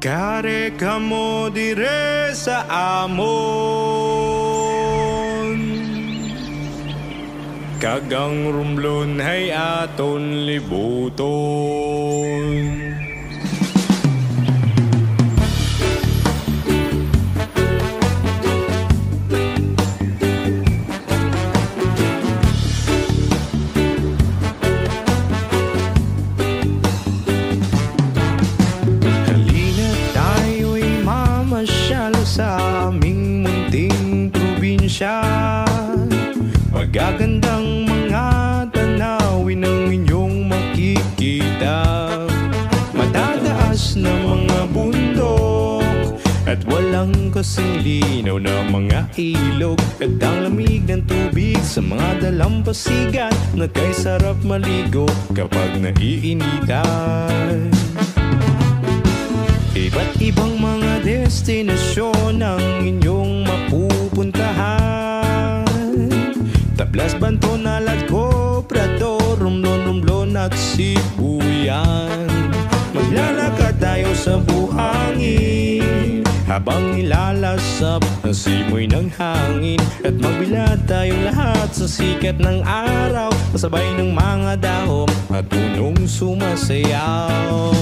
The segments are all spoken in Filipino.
Kare ka mo dire sa amon, kagang rumlon hay aton libuton. Sa aming munting probinsya, magagandang mga tanawin ang inyong makikita. Matataas na mga bundok at walang kasing linaw na mga ilog, at ang lamig ng tubig sa mga dalampasigan na kay sarap maligo kapag naiinitan. Iba't ibang mga destinasyon ang inyong mapupuntahan: Tablas, Banton, Alad, Cobrador, Romblon at Sibuyan. Maglalakad tayo sa buhangin habang nilalasap ang simoy ng hangin, at magbilad tayong lahat sa sikat ng araw, kasabay ng mga dahon at punong sumasayaw.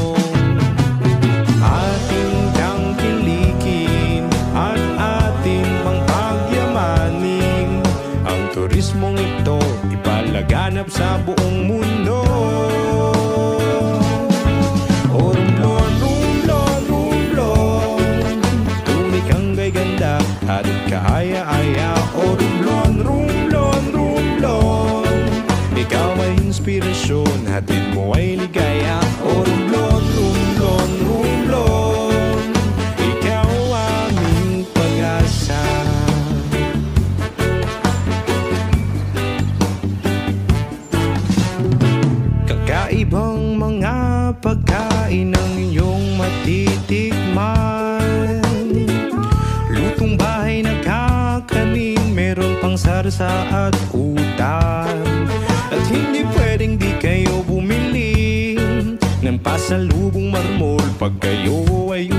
Ating tangkilikin at ating pangpagyamanin ang turismong ito, ipalaganap sa buong mundo. O Romblon, Romblon, Romblon, tunay kang gay ganda at kaaya-aya. O Romblon, Romblon, Romblon, ikaw ay inspirasyon, hatid mo ay ligaya. O Romblon, Romblon, Romblon, ikaw aming pag-asa. Kakaibang mga pagkain ang inyong matitikman, lutong bahay na kakanin, meron pang sarsa at utam. At hindi pwedeng di kayo bumili ng pasalubong marmol pag kayo ay